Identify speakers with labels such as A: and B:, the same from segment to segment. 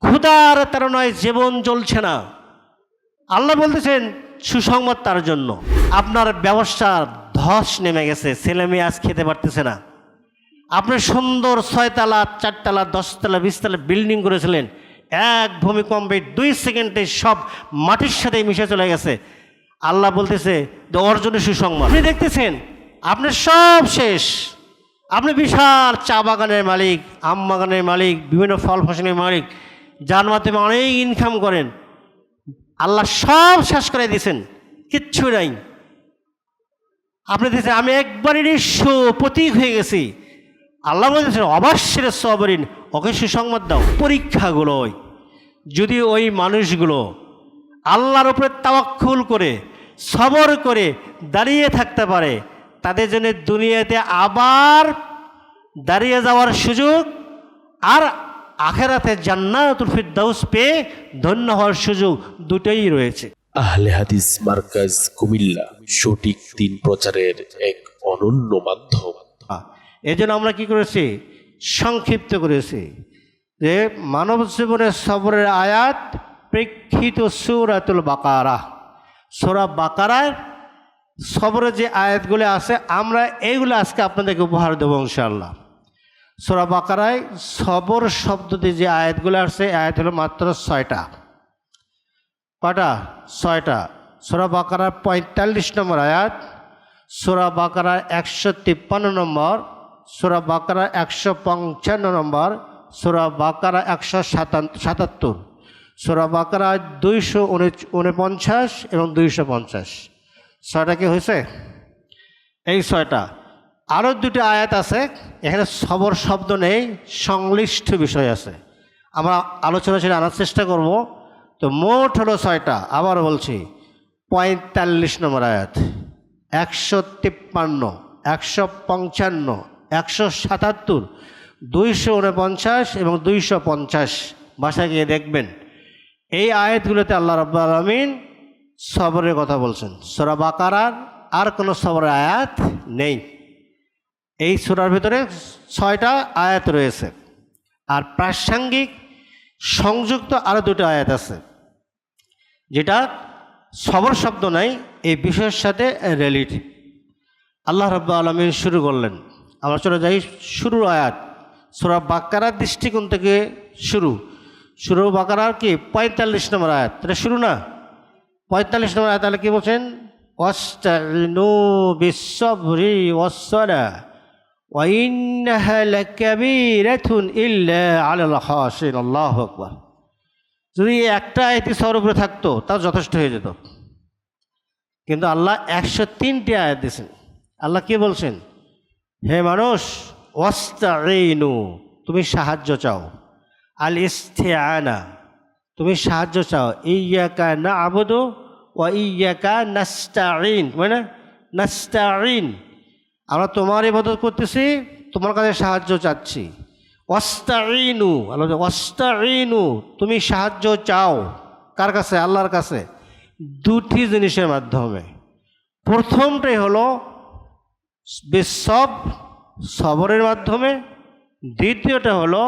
A: ক্ষুধার তাড়নায় জীবন চলছে না। আল্লাহ বলতেছেন সুসংবাদ তার জন্য। আপনার ব্যবসার ধস নেমে গেছে, ছেলে মেয়ে আজ খেতে পারতেছে না। আপনি সুন্দর 6 তলা 4 তলা 10 তলা 20 তলা বিল্ডিং করেছিলেন, এক ভূমিকম্পে 2 সেকেন্ডে সব মাটির সাথে মিশে চলে গেছে। আল্লাহ বলতেছে যে ওর জন্য সুসংবাদ। আপনি দেখতেছেন আপনার সব শেষ। আপনি বিশাল চা বাগানের মালিক, আম বাগানের মালিক, বিভিন্ন ফল ফসলের মালিক, যার মাধ্যমে অনেক ইনকাম করেন। আল্লাহ সব শেষ করে দিয়েছেন, কিচ্ছু নাই। আপনি দেখছেন আমি একবারই নিঃস্ব প্রতীক হয়ে গেছি। আল্লাহ বলতেছেন অবশ্যের সবরিন, ওকে সুসংবাদ দাও। পরীক্ষাগুলোই যদি ওই মানুষগুলো আল্লাহর উপরে তাওয়াক্কুল করে সবর করে দাঁড়িয়ে থাকতে পারে, তাদের জন্য দুনিয়াতে আবার দাঁড়িয়ে যাওয়ার সুযোগ আর আখেরাতে জান্নাতুল ফিরদাউস পেয়ে ধন্য হওয়ার সুযোগ দুটোই রয়েছে।
B: আহলে হাদিস মার্কাজ কুমিল্লা সঠিক দিন প্রচারের এক অনন্য মাধ্যম।
A: এই জন্য আমরা কি করেছি, সংক্ষিপ্ত করেছি যে মানব জীবনের সবরের আয়াত প্রেক্ষিত সূরাতুল বাকারা। সূরা বাকারার সবরের যে আয়াতগুলো আছে আমরা এইগুলো আজকে আপনাদেরকে উপহার দেবো ইনশাআল্লাহ। সূরা বাকারায় সবর শব্দতে যে আয়াতগুলো আসছে, আয়াত হলো মাত্র 6টা। কটা? 6টা। সূরা বাকারার 45 নম্বর আয়াত, সূরা বাকারার 153 নম্বর, সূরা বাকারার 155 নম্বর, সূরা বাকারা 177, সূরা বাকারা 249 এবং 250। 6টা কি হয়েছে? এই 6টা। আরও 2টি আয়াত আছে, এখানে সবর শব্দ নেই, সংশ্লিষ্ট বিষয় আছে। আমরা আলোচনা ছেড়ে আনার চেষ্টা করব। তো মোট হলো 6টা। আবার বলছি, 45 নম্বর আয়াত, 153, 155, 177, 249 এবং 250 ভাষায় গিয়ে দেখবেন এই আয়াতগুলোতে আল্লাহ রাব্বুল আলামিন সবরের কথা বলছেন। সূরা বাকারার আর কোনো সবরের আয়াত নেই। এই সূরার ভিতরে 6টা আয়াত রয়েছে, আর প্রাসঙ্গিক সংযুক্ত আরও 2টা আয়াত আছে যেটা সবর শব্দ নাই, এই বিষয়ের সাথে রিলেটেড। আল্লাহ রাব্বুল আলামিন শুরু করলেন। আমরা চলে যাই শুরুর আয়াত, সূরা বাকারার দৃষ্টিকোণ থেকে শুরু বাকারার কি 45 নম্বর আয়াত। এটা শুরু না? 45 নম্বর আয়াত। তাহলে কি বলছেন? ওয়াস্তাইনু বিস-সাবরি ওয়াস-সালাহ ওয়া ইন্নাহা লাকাবীরাতুন ইল্লা আলাল খাশিন। আল্লাহু আকবার। যদি একটা আয়াতই সবর উপরে থাকতো তাও যথেষ্ট হয়ে যেত, কিন্তু আল্লাহ 103টি আয়াত দিয়েছেন। আল্লাহ কি বলছেন? হে মানুষ, ওয়াস্তাইনু, তুমি সাহায্য চাও। আল ইস্তিআনা, তুমি সাহায্য চাও। ইয়্যাকা না'বুদু ওয়া ইয়্যাকা নাস্তাঈন, মানে নাস্তাঈন, আমরা তোমার ইবাদত করতেছি, তোমার কাছে সাহায্য চাচ্ছি। ওয়াস্তাঈনু, আল্লাহ ওয়াস্তাঈনু, তুমি সাহায্য চাও কার কাছে? আল্লাহর কাছে। 2টি জিনিসের মাধ্যমে। প্রথমটাই হলো সবরের মাধ্যমে, দ্বিতীয়টা হলো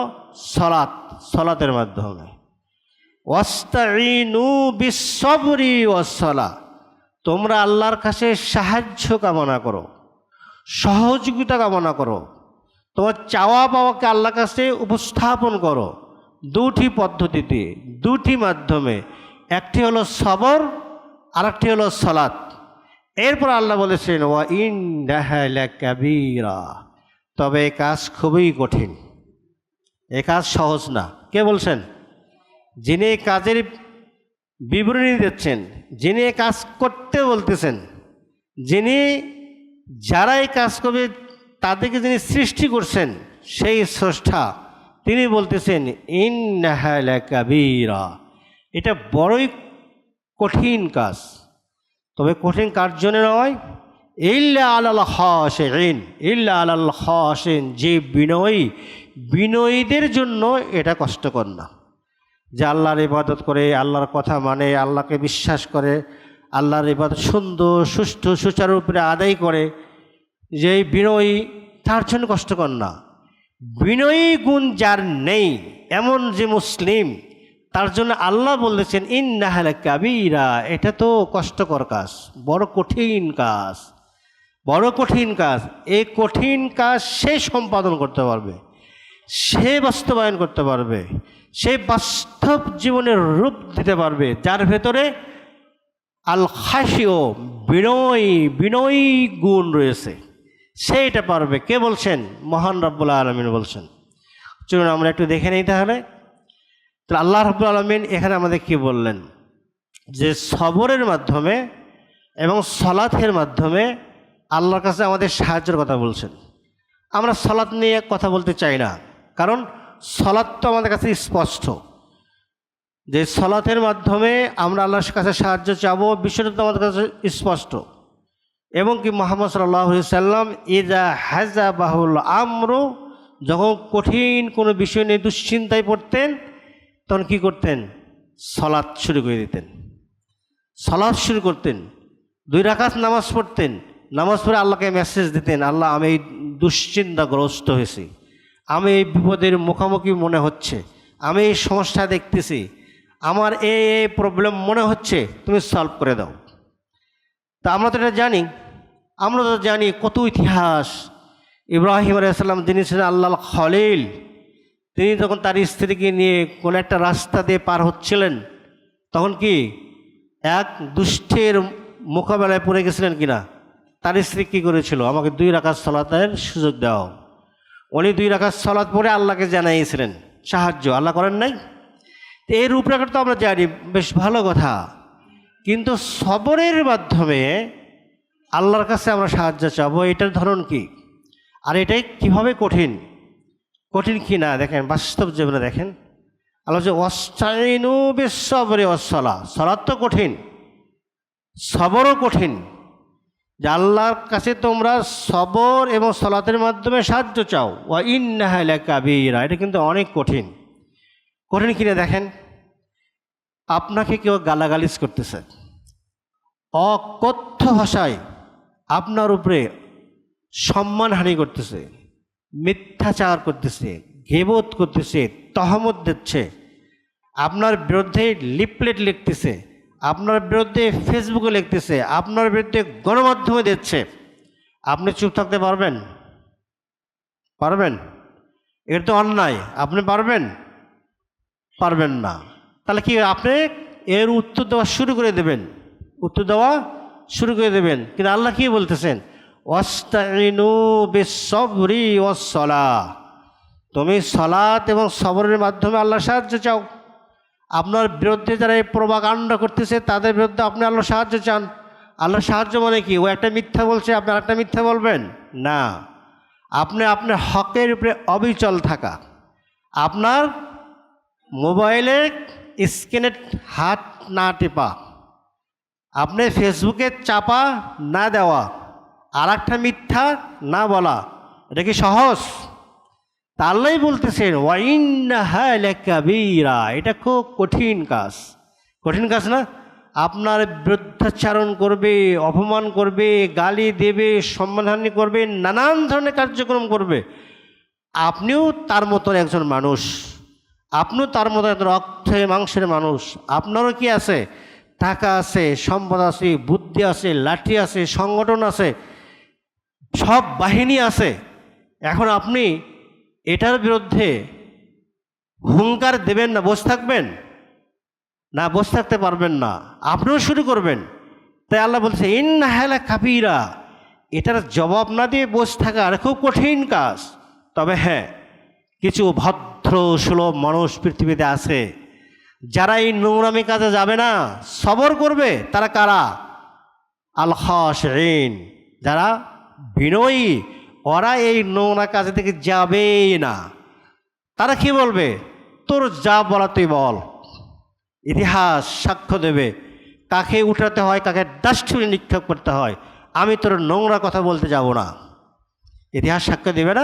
A: সলাতের মাধ্যমে। ওয়াস্তাঈনু বিস-সাবরি ওয়াস-সালাহ, তোমরা আল্লাহর কাছে সাহায্য কামনা করো, সহযোগিতা কামনা করো, তোমার চাওয়া পাওয়াকে আল্লাহর কাছে উপস্থাপন করো। 2টি পদ্ধতিতে, 2টি মাধ্যমে। একটি হলো সবর, আর একটি হলো সালাত। এরপর আল্লাহ বলেছেন ওয়া ইন্নাহা লাকাবীরা, তবে এই কাজ খুবই কঠিন, এ কাজ সহজ না। কে বলছেন? যিনি কাজের বিবরণী দিচ্ছেন, যিনি কাজ করতে বলতেছেন, যিনি যারা এই কাজ করবে তাদেরকে যিনি সৃষ্টি করছেন, সেই স্রষ্টা, তিনি বলতেছেন ইন্নাহা লাকাবীরা, এটা বড়ই কঠিন কাজ। তবে কঠিন কার জন্য নয়, ইল্লা আলাল খাশিঈন, ইল্লা আলাল খাশিঈন, যে বিনয়ীদের জন্য এটা কষ্টকর না। যে আল্লাহর ইবাদত করে, আল্লাহর কথা মানে, আল্লাহকে বিশ্বাস করে, আল্লাহর ইবাদত সুন্দর সুষ্ঠু সুচারুরূপে আদায় করে, যে বিনয়ী, তার জন্য কষ্টকর না। বিনয়ী গুণ যার নেই, এমন যে মুসলিম, তার জন্য আল্লাহ বলেছেন ইন্নাহা লাকাবীরা, এটা তো কষ্টকর কাজ, বড় কঠিন কাজ, বড় কঠিন কাজ। এই কঠিন কাজ সে সম্পাদন করতে পারবে, সে বাস্তবায়ন করতে পারবে, সে বাস্তব জীবনের রূপ দিতে পারবে যার ভেতরে আল খাশিও বিনয়ী গুণ রয়েছে, সে এটা পারবে। কে বলছেন? মহান রব্বুল আলামিন বলছেন। চলুন আমরা একটু দেখে নিই তাহলে আল্লাহ রব্বুল আলামিন এখানে আমাদের কি বললেন, যে সবরের মাধ্যমে এবং সলাতের মাধ্যমে আল্লাহর কাছে আমাদের সাহায্যের কথা বলছেন। আমরা সলাত নিয়ে কথা বলতে চাই না, কারণ সলাত তো আমাদের কাছে স্পষ্ট যে সলাতের মাধ্যমে আমরা আল্লাহর কাছে সাহায্য চাবো, বিষয়টা তো আমাদের কাছে স্পষ্ট। এবং কি মুহাম্মদ সাল্লাল্লাহু আলাইহি সাল্লাম ইযা হাযাবাহুল আমরু, যখন কঠিন কোনো বিষয় নিয়ে দুশ্চিন্তায় পড়তেন তখন কী করতেন? সলাত শুরু করে দিতেন, সলাত শুরু করতেন, 2 রাকাত নামাজ পড়তেন, নামাজ পড়ে আল্লাহকে মেসেজ দিতেন, আল্লাহ আমি এই দুশ্চিন্তাগ্রস্ত হয়েছি, আমি এই বিপদের মুখোমুখি মনে হচ্ছে, আমি এই সমস্যা দেখতেছি, আমার এই প্রবলেম মনে হচ্ছে, তুমি সলভ করে দাও। তা আমরা তো এটা জানি, আমরা তো জানি কত ইতিহাস। ইব্রাহিম আলাইহিস সালাম যিনি ছিলেন আল্লাহর খলিল, তিনি যখন তার স্ত্রীকে নিয়ে কোনো একটা রাস্তা দিয়ে পার হচ্ছিলেন তখন কি এক দুষ্টের মোকাবেলায় পড়ে গেছিলেন কিনা? তার স্ত্রী কী করেছিল? আমাকে 2 রাকাত সালাতের সুযোগ দাও। উনি 2 রাকাত সালাত পড়ে আল্লাহকে জানাইছিলেন সাহায্য, আল্লাহ করেন নাই? এই রূপরেখা তো আমরা জানি, বেশ ভালো কথা, কিন্তু সবরের মাধ্যমে আল্লাহর কাছে আমরা সাহায্য চাবো, এটার ধরন কি? আর এটাই কিভাবে কঠিন, কঠিন কি না দেখেন বাস্তব জীবনে দেখেন। আল্লাহ যে ওয়াস্তাইনু বিস-সাবরি ওয়াস-সালাহ, সালাত তো কঠিন, সবরও কঠিন, যে আল্লাহর কাছে তোমরা সবর এবং সালাতের মাধ্যমে সাহায্য চাও। ওয়া ইন্নাহা লাকাবীরা, এটা কিন্তু অনেক কঠিন। কঠিন কিনা দেখেন, আপনাকে কেউ গালাগালিজ করতেছে, অকথ্য ভাষায় আপনার উপরে সম্মানহানি করতেছে, মিথ্যাচার করতেছে, গীবত করতেছে, তহমত দিচ্ছে, আপনার বিরুদ্ধে লিফলেট লিখতেছে, আপনার বিরুদ্ধে ফেসবুকে লিখতেছে, আপনার বিরুদ্ধে গণমাধ্যমে দিচ্ছে, আপনি চুপ থাকতে পারবেন? পারবেন? এটা তো অন্যায়, আপনি পারবেন? পারবেন না। তাহলে কি আপনি এর উত্তর দেওয়া শুরু করে দেবেন, উত্তর দেওয়া শুরু করে দেবেন। কিন্তু আল্লাহ কি বলতেছেন? ওয়াস্তাইনু বিস-সাবরি ওয়াস-সালাহ, তুমি সালাত এবং সবরের মাধ্যমে আল্লাহর সাহায্য চাও। আপনার বিরুদ্ধে যারা এই প্রোপাগান্ড করতেছে তাদের বিরুদ্ধে আপনি আল্লাহর সাহায্য চান। আল্লাহর সাহায্য মানে কি? ও একটা মিথ্যা বলছে, আপনি আরেকটা মিথ্যা বলবেন না। আপনি আপনার হকের উপরে অবিচল থাকা, আপনার মোবাইলে স্ক্রিনে হাত না টেপা, আপনি ফেসবুকে চাপা না দেওয়া, আর একটা মিথ্যা না বলা, এটা কি সহজ? তা আল্লাহই বলতেছেন ওয়া ইন্নাহা লাকাবীরা, এটা খুব কঠিন কাজ। কঠিন কাজ না? আপনার বিরুদ্ধাচারণ করবে, অপমান করবে, গালি দেবে, সম্মানহানি করবে, নানান ধরনের কার্যক্রম করবে। আপনিও তার মতন একজন মানুষ, আপনিও তার মতো একজন রক্তে মাংসের মানুষ। আপনারও কি আছে? টাকা আছে, সম্পদ আছে, বুদ্ধি আছে, লাঠি আছে, সংগঠন আছে, সব বাহিনী আছে। এখন আপনি এটার বিরুদ্ধে হুঙ্কার দেবেন না, বসে থাকবেন না? বসে থাকতে পারবেন না, আপনিও শুরু করবেন। তাই আল্লাহ বলছে ইন্নাহা লাকাবীরা, এটার জবাব না দিয়ে বসে থাকা আর খুব কঠিন কাজ। তবে হ্যাঁ, কিছু ভদ্র সুলভ মানুষ পৃথিবীতে আছে যারা এই নোংরামি কাজে যাবে না, সবর করবে। তারা কারা? আল খাশিঈন, যারা বিনয়ী, ওরা এই নোংরা কাজে থেকে যাবেই না। তারা কি বলবে? তোর যা বলা তুই বল, ইতিহাস সাক্ষ্য দেবে কাকে উঠাতে হয়, কাকে ডাস্টবিনে নিক্ষেপ করতে হয়। আমি তোর নোংরা কথা বলতে যাব না, ইতিহাস সাক্ষ্য দেবে না।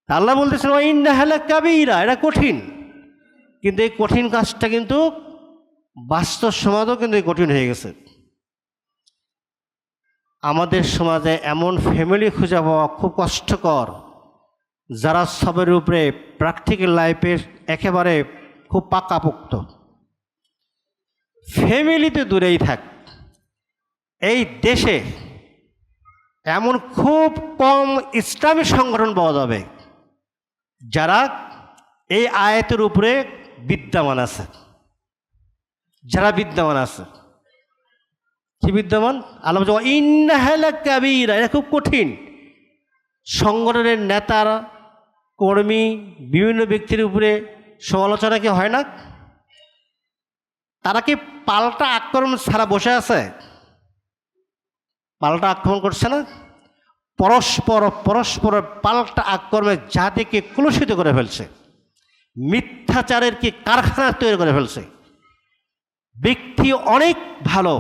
A: আল্লাহ বলতেছেন ওয়া ইন্নাহা লাকাবীরা, এটা কঠিন। কিন্তু এই কঠিন কাজটা কিন্তু বাস্তব সমাজেও কিন্তু কঠিন হয়ে গেছে। আমাদের সমাজে এমন ফ্যামিলি খুঁজে পাওয়া খুব কষ্টকর, যারা সবের উপরে প্র্যাকটিক্যাল লাইফের একেবারে খুব পাকাপোক্ত। ফ্যামিলিতে দূরেই থাক। এই দেশে এমন খুব কম ইসলামী সংগঠন পাওয়া যাবে যারা এই আয়াতের উপরে বিদ্যমান আছে, যারা বিদ্যমান আছে। কি বিদ্যমান? আল্লাহ বলছে ইন্নাহা লাকাবীরা, এটা খুব কঠিন। সংগঠনের নেতারা, কর্মী, বিভিন্ন ব্যক্তির উপরে সমালোচনা কি হয় না? তারা কি পাল্টা আক্রমণ ছাড়া বসে আছে? পাল্টা আক্রমণ করছে না? পরস্পর পাল্টা আক্রমণে জাতিকে কলুষিত করে ফেলছে, মিথ্যাচারের কি কারখানা তৈরি করে ফেলছে। ব্যক্তি অনেক ভালো,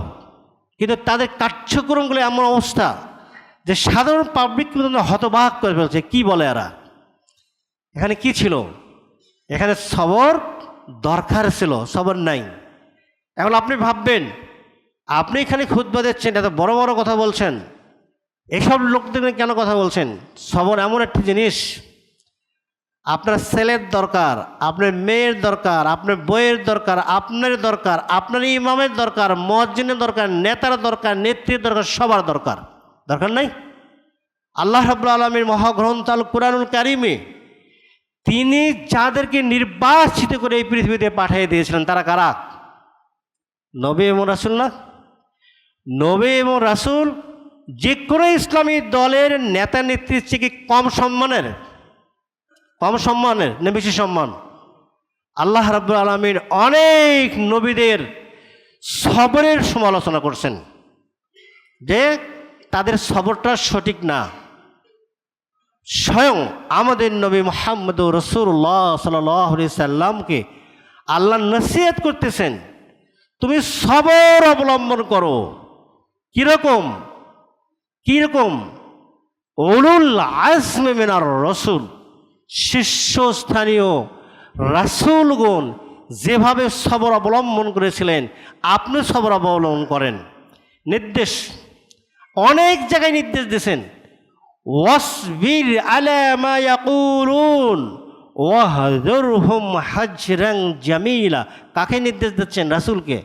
A: কিন্তু তাদের কার্যক্রমগুলো এমন অবস্থা যে সাধারণ পাবলিক হতবাক করে ফেলছে। কি বলে এরা? এখানে কি ছিল? এখানে সবর দরকার ছিল, সবর নাই। এখন আপনি ভাববেন, আপনি এখানে খুতবা দিচ্ছেন, এত বড় বড় কথা বলছেন, এসব লোকদের কেন কথা বলছেন? সবর এমন একটি জিনিস, আপনার ছেলের দরকার, আপনার মেয়ের দরকার, আপনার বইয়ের দরকার, আপনার দরকার, আপনার ইমামের দরকার, মুয়াজ্জিনের দরকার, নেতার দরকার, নেত্রীর দরকার, সবার দরকার। দরকার নাই? আল্লাহ রাব্বুল আলামিন মহাগ্রন্থ আল কুরআনুল কারীমে তিনি যাদেরকে নির্বাচিত করে এই পৃথিবীতে পাঠিয়ে দিয়েছিলেন, তারা কারা? নবী এবং রাসূল না? নবী এবং রাসূল যে কোনো ইসলামী দলের নেতা নেত্রীর চেয়ে কি কম সম্মানের? কম সম্মানের না বেশি সম্মান? আল্লাহ রাব্বুল আলামিন অনেক নবীদের সবরের সমালোচনা করছেন যে তাদের সবরটা সঠিক না। স্বয়ং আমাদের নবী মুহাম্মদ রাসূলুল্লাহ সাল্লাল্লাহু আলাইহি সাল্লামকে আল্লাহ নসিহত করতেছেন, তুমি সবর অবলম্বন করো। কিরকম? কিরকম? উলুল আজমি মিনার রাসূল, শীর্ষস্থানীয় রাসূলগণ যেভাবে সবর অবলম্বন করেছিলেন, আপনি সবর অবলম্বন করেন। নির্দেশ অনেক জায়গায় নির্দেশ দিয়েছেন, ওয়াসবির আলা মা ইয়াকুলুন ওয়াহযুরহুম হাজরান জামিলা। কাকে নির্দেশ দিচ্ছেন? রাসূলকে।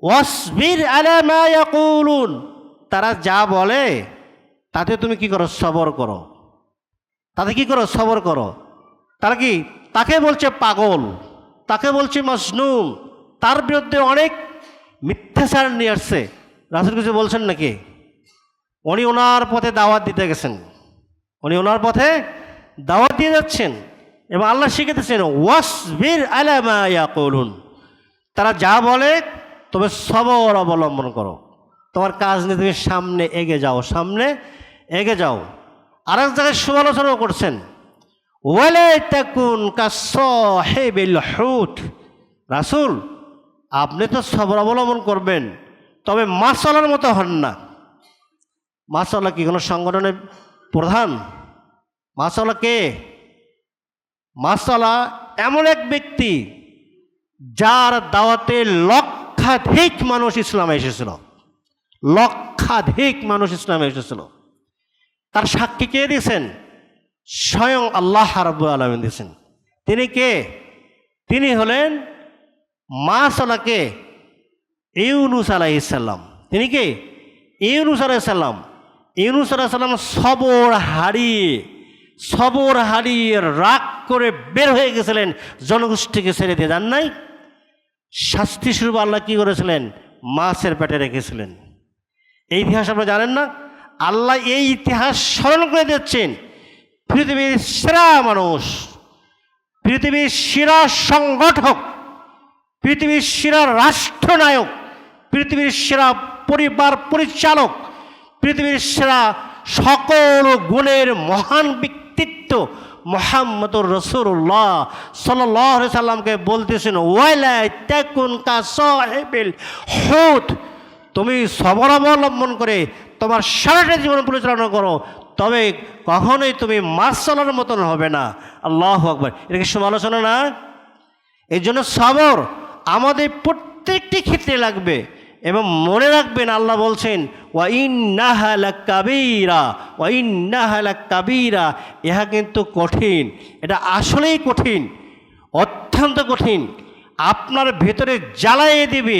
A: ওয়াসবির আলা মা ইয়াকুলুন, তারা যা বলে তাতে তুমি কি করো? সবর করো। তাতে কি করো? সবর করো। তারা কি? তাকে বলছে পাগল, তাকে বলছে মজনুন, তার বিরুদ্ধে অনেক মিথ্যাচার নিয়ে আসছে। রাসূল কিছু বলছেন নাকি? উনি ওনার পথে দাওয়াত দিতে গেছেন, উনি ওনার পথে দাওয়াত দিয়ে যাচ্ছেন এবং আল্লাহ শিখাতেছেন ওয়াসবির আলা মা ইয়াকুলুন, তারা যা বলে তবে সবর অবলম্বন করো। তোমার কাজ নিয়ে তুমি সামনে এগিয়ে যাও, সামনে এগিয়ে যাও। আর এক জায়গায় সমালোচনা করছেন, ওয়ালা তাকুন কাসাহিবিল হুত, রাসূল আপনি তো সবর অবলম্বন করবেন, তবে মাছওয়ালার মতো হন না। মাছওয়ালা কি কোনো সংগঠনের প্রধান? মাছওয়ালা কে? মাছওয়ালা এমন এক ব্যক্তি যার দাওয়াতে লক্ষাধিক মানুষ ইসলামে এসেছিল, লক্ষাধিক মানুষ ইসলামে এসেছিল। তার সাক্ষী কে দিয়েছেন? স্বয়ং আল্লাহ রাব্বুল আলামিন দিয়েছেন। তিনি কে? তিনি হলেন মাছওয়ালাকে ইউনুস আলাইহিস সালাম। তিনি কে? ইউনুস আলাইহিস সালাম। ইউনুস আলাইহিস সালাম সবর হারিয়ে রাগ করে বের হয়ে গেছিলেন, জনগোষ্ঠীকে ছেড়ে দিয়ে যান নাই। শাস্তি স্বরূপ আল্লাহ কি করেছিলেন? মাছের পেটে রেখেছিলেন। এই ইতিহাস আপনারা জানেন না? আল্লাহ এই ইতিহাস স্মরণ করে দিচ্ছেন। পৃথিবীর সেরা মানুষ, পৃথিবীর সেরা সংগঠক, পৃথিবীর সেরা রাষ্ট্রনায়ক, পৃথিবীর সেরা পরিবার পরিচালক, পৃথিবীর সেরা সকল গুণের মহান ব্যক্তিত্ব মুহাম্মদুর রাসূলুল্লাহ সাল্লাল্লাহু আলাইহি সাল্লামকে বলতেছেন ওয়ালা তাকুন কাসাহিবিল হুত, তুমি সবর অবলম্বন করে তোমার সারাটা জীবন পরিচালনা করো, তবে কখনোই তুমি মাছওয়ালার মতন হবে না। আল্লাহু আকবার। এটা কি সমালোচনা না? এই জন্য সবর আমাদের প্রত্যেকটি ক্ষেত্রে লাগবে। এবং মনে রাখবেন আল্লাহ বলছেন ওয়া ইন্নাহা লাকাবীরা, ওয়া ইন্নাহা লাকাবীরা, ইহা কিন্তু কঠিন, এটা আসলেই কঠিন। অত্যন্ত কঠিন, আপনার ভেতরে জ্বালাইয়ে দিবে,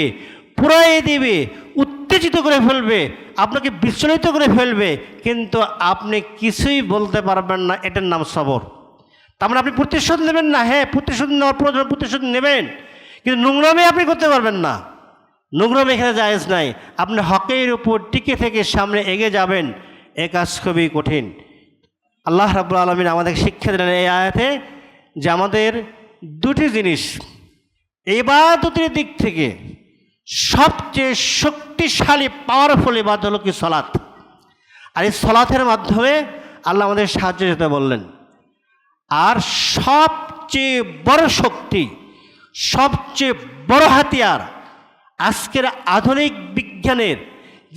A: পুড়াইয়ে দিবে, উত্তেজিত করে ফেলবে, আপনাকে বিচলিত করে ফেলবে, কিন্তু আপনি কিছুই বলতে পারবেন না। এটার নাম সবর। তার মানে আপনি প্রতিশোধ নেবেন না, হ্যাঁ প্রতিশোধ নেওয়ার প্রয়োজন, প্রতিশোধ নেবেন, কিন্তু নোংরামি আপনি করতে পারবেন না। নোংরামি এখানে জায়েজ নাই। আপনি হকের উপর টিকে থেকে সামনে এগিয়ে যাবেন, এ কাজ খুবই কঠিন। আল্লাহ রাব্বুল আলামিন আমাদের শিক্ষা দিলেন এই আয়াতে যে আমাদের দুটি জিনিস ইবাদতের দিক থেকে সবচেয়ে শক্তিশালী পাওয়ারফুল ইবাদত হলো কি সালাত। আর এই সালাতের মাধ্যমে আল্লাহ আমাদের সাহায্য যেতে বললেন। আর সবচেয়ে বড় শক্তি, সবচেয়ে বড় হাতিয়ার আজকের আধুনিক বিজ্ঞানের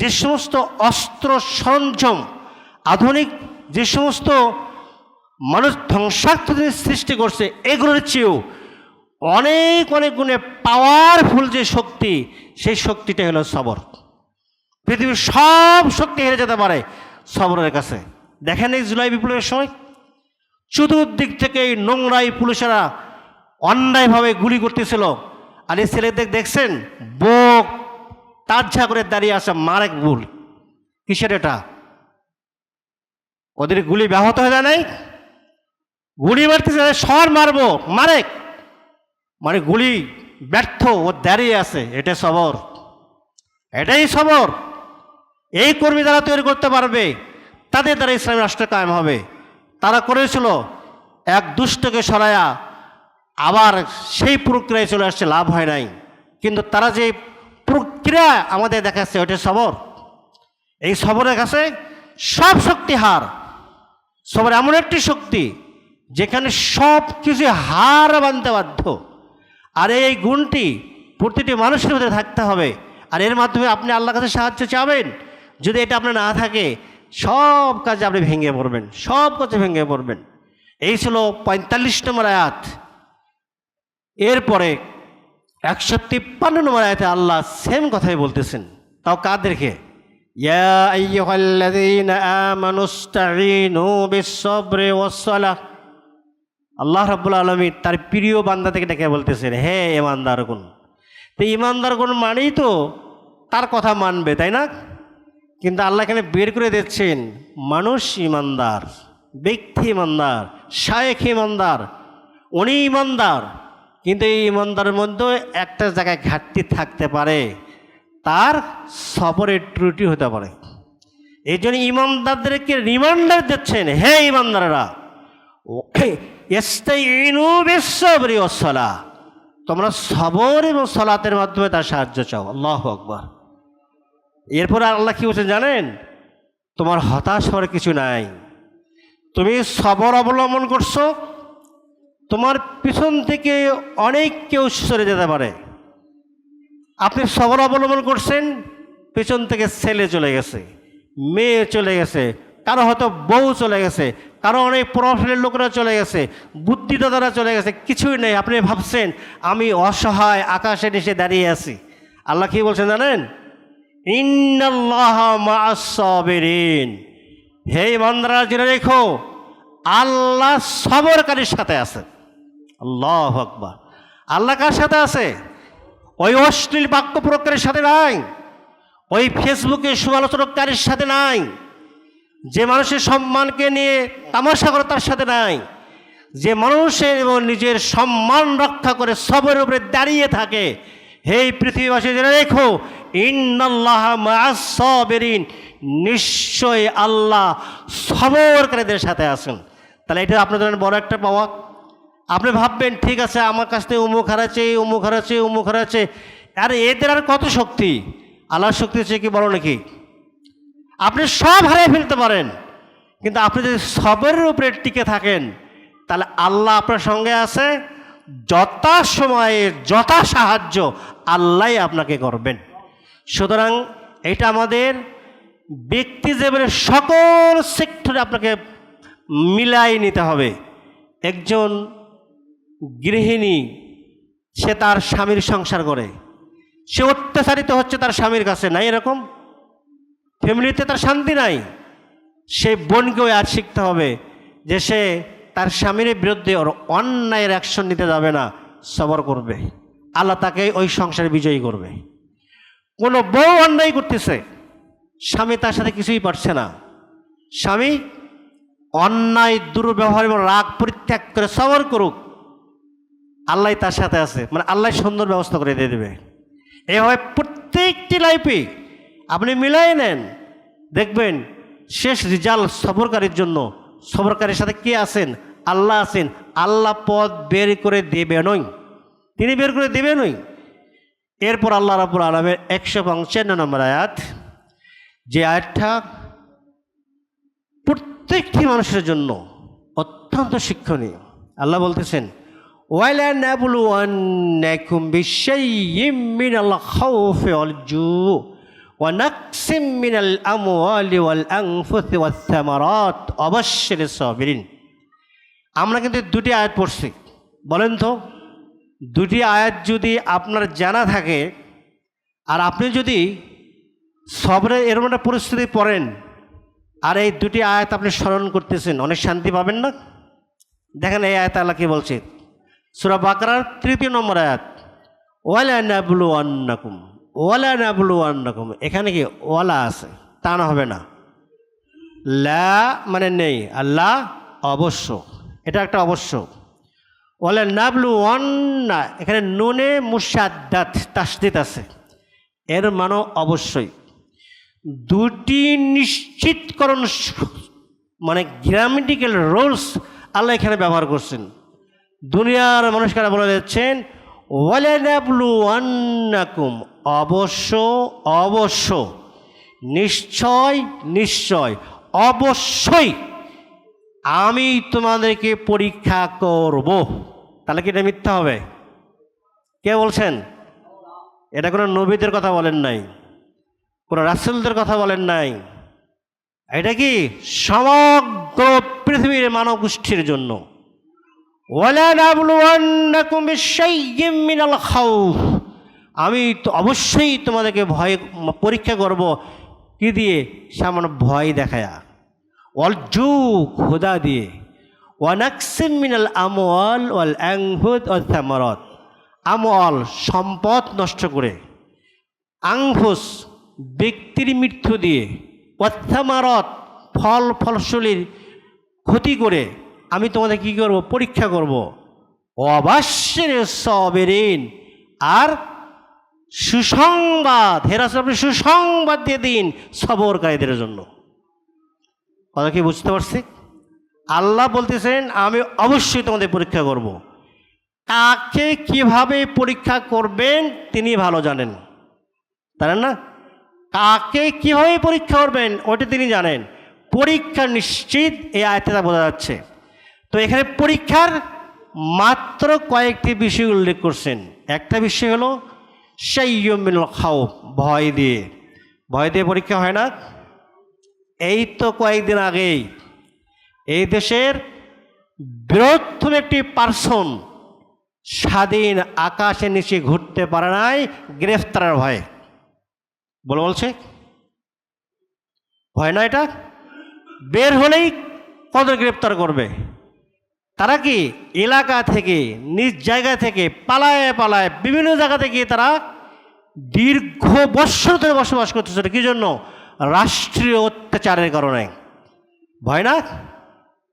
A: যে সমস্ত অস্ত্র সরঞ্জাম, আধুনিক যে সমস্ত মানুষ ধ্বংসাত্মক সৃষ্টি করছে, এগুলোর চেয়েও অনেক অনেক গুণে পাওয়ারফুল যে শক্তি, সেই শক্তিটা হলো সবর। পৃথিবীর সব শক্তি হেরে যেতে পারে সবরের কাছে। দেখেন এই জুলাই বিপ্লবের সময় চতুর্দিক থেকে এই নোংরাই পুলিশেরা অন্যায়ভাবে গুলি করতেছিল, আর এই ছেলেদের দেখছেন বুক তাজ্জা করে দাঁড়িয়ে আছে, মারেক ভুল কিসের এটা? ওদের গুলি ব্যাহত হয়ে যায় নাই, গুলি মারতেছে, সর মারবো মারেক, মানে গুলি ব্যর্থ, ও দাঁড়িয়ে আছে। এটা সবর, এটাই সবর। এই কর্মী যারা তৈরি করতে পারবে তাদের দ্বারা ইসলামী রাষ্ট্র কায়েম হবে। তারা করেছিল এক দুষ্টকে সরায়া, আবার সেই প্রক্রিয়ায় চলে আসছে, লাভ হয় নাই। কিন্তু তারা যে প্রক্রিয়া আমাদের দেখাচ্ছে ওটা সবর। এই সবরের কাছে সব শক্তি হার। সবর এমন একটি শক্তি যেখানে সব কিছু হার মানতে বাধ্য। আর এই গুণটি প্রতিটি মানুষের মধ্যে থাকতে হবে। আর এর মাধ্যমে আপনি আল্লাহর কাছে সাহায্য চাবেন। যদি এটা আপনার না থাকে, সব কাজে আপনি ভেঙে পড়বেন, সব কাজে ভেঙে পড়বেন। এই ছিল 45 নম্বর আয়াত। এরপরে 153 নম্বর আয়াতে আল্লাহ সেম কথাই বলতেছেন, তাও কাদেরকে? ইয়া আইয়ুহাল্লাযীনা আমানুস্তাঈনু বিস-সাবরি ওয়াস-সালাহ। আল্লাহ রাব্বুল আলামিন তার প্রিয় বান্দা থেকে ডেকে বলতেছেন, হে ঈমানদারগণ। তো ঈমানদারগণ মানেই তো তার কথা মানবে, তাই না? কিন্তু আল্লাহ এখানে বের করে দিচ্ছেন মানুষ ঈমানদার, ব্যক্তি ঈমানদার, শায়েখ ঈমানদার, উনি ঈমানদার, কিন্তু এই ঈমানদারের মধ্যে একটা জায়গায় ঘাটতি থাকতে পারে, তার সবরের ত্রুটি হতে পারে। এই জন্য ঈমানদারদেরকে রিমাইন্ডার দিচ্ছেন, হে ঈমানদাররা, ইস্তাঈনু বিস-সাবরি ওয়াস-সালাহ, তোমরা সবর এবং সালাতের মাধ্যমে তার সাহায্য চাও। আল্লাহু আকবার। এরপর আল্লাহ কি বলছেন জানেন? তোমার হতাশ হওয়ার কিছু নাই। তুমি সবর অবলম্বন করছো, তোমার পিছন থেকে অনেক কেউ সরে যেতে পারে। আপনি সবর অবলম্বন করছেন, পেছন থেকে ছেলে চলে গেছে, মেয়ে চলে গেছে, কারো হয়তো বউ চলে গেছে, কারো অনেক প্রফেশনাল লোকরা চলে গেছে, বুদ্ধিদাতারা চলে গেছে, কিছুই নেই। আপনি ভাবছেন আমি অসহায়, আকাশে নিচে দাঁড়িয়ে আছি। আল্লাহ কি বলছেন জানেন? ইন্নাল্লাহা মা'আস সাবিরিন। হে বান্দারা, জেনে রেখো আল্লাহ সবরকারীর সাথে আছে। আল্লাহু আকবার। আল্লাহ কার সাথে আছে? ওই অশ্লীল বাক্য প্রয়োগকারীর সাথে নাই, ওই ফেসবুকে সমালোচনাকারীর সাথে নাই, যে মানুষের সম্মানকে নিয়ে তামাশা করে তার সাথে নাই, যে মানুষের এবং নিজের সম্মান রক্ষা করে সবরের উপরে দাঁড়িয়ে থাকে। হে পৃথিবীবাসী, জেনে রেখো ইন্নাল্লাহা মা'আস সাবিরিন, নিশ্চয় আল্লাহ সবরকারীদের সাথে আছেন। তাহলে এটা আপনাদের বড় একটা পাওয়া। আপনি ভাববেন ঠিক আছে, আমার কাছ থেকে উমুক হারাচ্ছে, উমুক হারাচ্ছে, উমুক হারাচ্ছে, আর এদের আর কত শক্তি? আল্লাহর শক্তি হচ্ছে কি বড় নাকি? আপনি সব হারিয়ে ফেলতে পারেন, কিন্তু আপনি যদি সবরের উপরে টিকে থাকেন, তাহলে আল্লাহ আপনার সঙ্গে আছে। যথা সময়ে যথা সাহায্য আল্লাহ আপনাকে করবেন। সুতরাং এটা আমাদের ব্যক্তি জীবনের সকল সেক্টরে আপনাকে মিলাই নিতে হবে। একজন গৃহিণী, সে তার স্বামীর সংসার করে, সে অত্যাচারিত হচ্ছে তার স্বামীর কাছে, নাই এরকম? ফ্যামিলিতে তার শান্তি নাই। সেই বোনকেও আজ শিখতে হবে যে সে তার স্বামীর বিরুদ্ধে ওর অন্যায়ের অ্যাকশন নিতে যাবে না, সবর করবে, আল্লাহ তাকে ওই সংসারে বিজয়ী করবে। কোনো বউ অন্যায় করতেছে, স্বামী তার সাথে কিছুই পারছে না, স্বামী অন্যায় দুর্ব্যবহার এবং রাগ পরিত্যাগ করে সবর করুক, আল্লাহ তার সাথে আছে, মানে আল্লাহ সুন্দর ব্যবস্থা করে দিয়ে দেবে। এভাবে প্রত্যেকটি লাইফে আপনি মিলাই নেন, দেখবেন শেষ রেজাল্ট সবরকারীর জন্য। সবরকারীর সাথে কে আছেন? আল্লাহ আছেন। আল্লাহ পথ বের করে দেবে নই, তিনি বের করে দেবে নই। এরপর আল্লাহ রাব্বুল আলামিন 155 নম্বর আয়াত, যে আয়াতটা প্রত্যেকটি মানুষের জন্য অত্যন্ত শিক্ষণীয়। আল্লাহ বলতেছেন, ওয়ালানাবলুওয়ান্নাকুম বিশাইয়্যিম মিনাল খাউফি ওয়াল জু' ওয়া নাকসিম মিনাল আমওয়ালি ওয়াল আনফুসি ওয়াস সামারাত ওয়াবাশশিরিস সাবিরিন। আমরা কিন্তু দুটি আয়াত পড়ছি, বলেন তো দুটি আয়াত যদি আপনার জানা থাকে আর আপনি যদি সবরে এরকম একটা পরিস্থিতি পড়েন আর এই দুটি আয়াত আপনি স্মরণ করতেছেন, অনেক শান্তি পাবেন না? দেখেন এই আয়াত আল্লাহ কি বলছে, সূরা বাকারার 3 নম্বর আয়াত, ওয়ালানাবলুওয়ান্নাকুম। ওয়ালানাবলুওয়ান্নাকুম, এখানে কি ওয়ালা আছে, তা না হবে না, লা মানে নেই, আল্লাহ অবশ্য, এটা একটা অবশ্য। ওয়ালানাবলুওয়ান্না, এখানে নুনে মুশাদ্দাত তাসদীদ আছে, এর মানে অবশ্যই। দুটি নিশ্চিতকরণ মানে গ্রামেটিক্যাল রুলস আল্লাহ এখানে ব্যবহার করছেন। দুনিয়ার মানুষকে বলে দিচ্ছেন ওয়ালানাবলুওয়ান্নাকুম, অবশ্য অবশ্য, নিশ্চয় নিশ্চয়, অবশ্যই আমি তোমাদেরকে পরীক্ষা করব। তাহলে কি এটা মিথ্যা হবে? কে বলছেন? এটা কোনো নবীদের কথা বলেন নাই, কোনো রাসূলদের কথা বলেন নাই, এটা কি সমগ্র পৃথিবীর মানব গোষ্ঠীর জন্য। ওয়ালানাবলুওয়ান্নাকুম বিশাইয়্যিম মিনাল খাউফ, আমি তো অবশ্যই তোমাদেরকে ভয় পরীক্ষা করব, কি দিয়ে? সামান্য ভয় দেখায়া, ওয়াল জু, ক্ষুধা দিয়ে, ওয়া নাকসিম মিনাল আমওয়াল ওয়াল আনফুস ওয়াস সামারাত, আমওয়াল সম্পদ নষ্ট করে, আনফুস ব্যক্তির মৃত্যু দিয়ে, ওয়াস সামারাত ফল ফলশূলির ক্ষতি করে আমি তোমাদের কি করব? পরীক্ষা করব। ওয়াবাশশিরিস সাবিরিন, আর সুসংবাদ, হে রাসূল আপনি সুসংবাদ দিয়ে দিন সবরকারীদের জন্য। কথা কি বুঝতে পারছি? আল্লাহ বলতেছেন আমি অবশ্যই তোমাদের পরীক্ষা করব। কাকে কিভাবে পরীক্ষা করবেন তিনি ভালো জানেন, জানেন না? কাকে কিভাবে পরীক্ষা করবেন ওটা তিনি জানেন। পরীক্ষা নিশ্চিত, এই আয়াতে তা বোঝা যাচ্ছে। তো এখানে পরীক্ষার মাত্র কয়েকটি বিষয় উল্লেখ করছেন। একটা বিষয় হলো শাইয়্যিম মিনাল খাউফ, ভয় দিয়ে। ভয় দিয়ে পরীক্ষা হয় না? এই তো কয়েকদিন আগেই এই দেশের বৃহত্তম একটি পার্সন স্বাধীন আকাশের নিচে ঘুরতে পারে নাই গ্রেফতারের ভয়ে। বলছে ভয় না, এটা বের হলেই কত গ্রেফতার করবে। তারা কি এলাকা থেকে নিজ জায়গা থেকে পালায় পালায় বিভিন্ন জায়গা থেকে তারা দীর্ঘ বৎসর ধরে বসবাস করতেছে। কি জন্য? রাষ্ট্রীয় অত্যাচারের কারণে। ভয় না?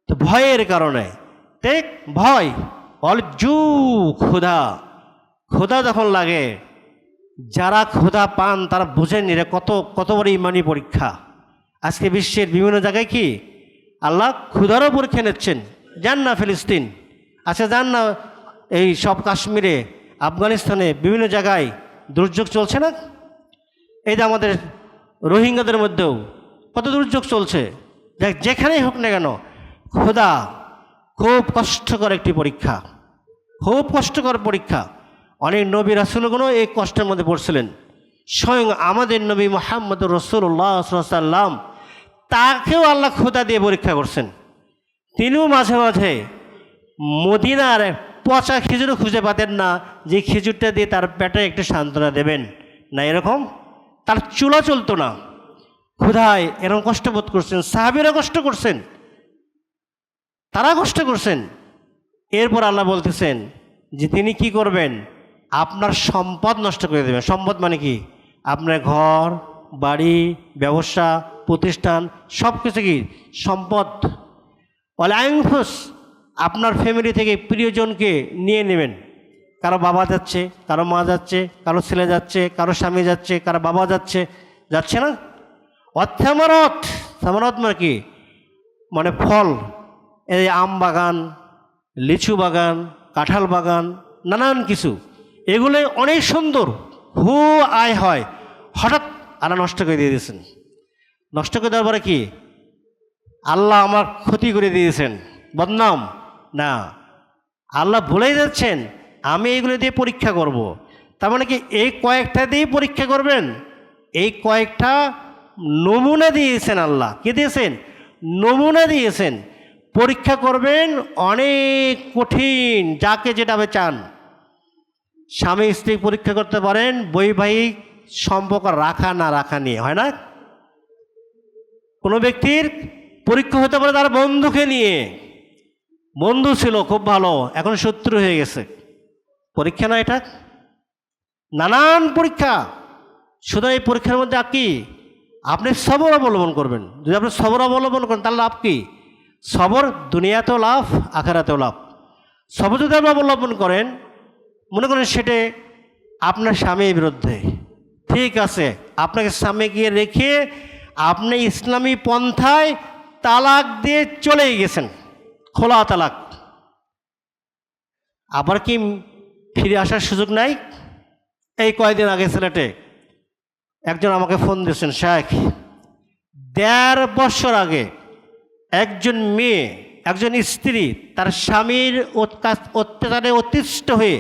A: তো ভয়ের কারণে দেখ, ভয় অলজু, ক্ষুধা। ক্ষুধা যখন লাগে, যারা ক্ষুধা পান তারা বুঝেন এরা কত কত বড় ইমানি পরীক্ষা। আজকে বিশ্বের বিভিন্ন জায়গায় কি আল্লাহ ক্ষুধারও পরীক্ষা নিচ্ছেন। যান না ফিলিস্তিন, আচ্ছা যান না এই সব কাশ্মীরে, আফগানিস্তানে, বিভিন্ন জায়গায় দুর্যোগ চলছে না? এই যে আমাদের রোহিঙ্গাদের মধ্যেও কত দুর্যোগ চলছে। যেখানেই হোক না কেন, ক্ষুধা খুব কষ্টকর একটি পরীক্ষা, খুব কষ্টকর পরীক্ষা। অনেক নবী রাসূলগণও এই কষ্টের মধ্যে পড়ছিলেন। স্বয়ং আমাদের নবী মুহাম্মদ রাসূলুল্লাহ সাল্লাল্লাহু আলাইহি ওয়াসাল্লাম, তাকেও আল্লাহ ক্ষুধা দিয়ে পরীক্ষা করছেন। তিনিও মাঝে মাঝে মদিনার পচা খেজুরও খুঁজে পাতেন না, যে খেজুরটা দিয়ে তার পেটে একটু সান্ত্বনা দেবেন না, এরকম তার চুলা চলতো না। ক্ষুধায় এরকম কষ্ট বোধ করছেন, সাহাবীরা কষ্ট করছেন। তারা কষ্ট করছেন। এরপর আল্লাহ বলতেছেন যে তিনি কি করবেন, আপনার সম্পদ নষ্ট করে দেবেন। সম্পদ মানে কি, আপনার ঘর বাড়ি ব্যবসা প্রতিষ্ঠান সব কিছু কি সম্পদ। আনফুস, আপনার ফ্যামিলি থেকে প্রিয়জনকে নিয়ে নেবেন। কারো বাবা যাচ্ছে, কারো মা যাচ্ছে, কারো ছেলে যাচ্ছে, কারো স্বামী যাচ্ছে, কারো বাবা যাচ্ছে, যাচ্ছে না। অর্থামারত, সামারত মানে কি, মানে ফল, এই আম বাগান, লিচু বাগান, কাঁঠাল বাগান, নানান কিছু, এগুলো অনেক সুন্দর, খুব আয় হয়। হঠাৎ আল্লাহ নষ্ট করে দিয়ে দিয়েছেন। নষ্ট করে দেওয়ার পরে কি, আল্লাহ আমার ক্ষতি করে দিয়েছেন, বদনাম না, আল্লাহ বলেই যাচ্ছেন আমি এইগুলো দিয়ে পরীক্ষা করব। তার মানে কি, এই কয়েকটা দিয়েই পরীক্ষা করবেন। এই কয়েকটা নমুনা দিয়েছেন আল্লাহ। কি দিয়েছেন? নমুনা দিয়েছেন। পরীক্ষা করবেন অনেক কঠিন, যাকে যেটা চান। স্বামী স্ত্রী পরীক্ষা করতে পারেন বৈবাহিক সম্পর্ক রাখা না রাখা নিয়ে, হয় না? কোনো ব্যক্তির পরীক্ষা হতে পারে তার বন্ধুকে নিয়ে, বন্ধু ছিল খুব ভালো, এখন শত্রু হয়ে গেছে। পরীক্ষা না এটা? নানান পরীক্ষা। শুধু এই পরীক্ষার মধ্যে কি, আপনি সবর অবলম্বন করবেন। যদি আপনি সবর অবলম্বন করেন তাহলে লাভ কি? সবর দুনিয়াতেও লাভ, আখিরাতেও লাভ। সবর যদি আপনি অবলম্বন করেন, মনে করেন সেটা আপনার স্বামীর বিরুদ্ধে, ঠিক আছে, আপনাকে স্বামী গিয়ে রেখে আপনি ইসলামী পন্থায় তালাক দিয়ে চলে গেছেন, খোলা তালাক, আবার কি ফিরে আসার সুযোগ নাই? এই কয়েকদিন আগে সিলেটে একজন আমাকে ফোন দিয়েছেন, শেখ ১.৫ বছর আগে একজন মেয়ে, একজন স্ত্রী তার স্বামীর অত্যাচারে অতিষ্ঠ হয়ে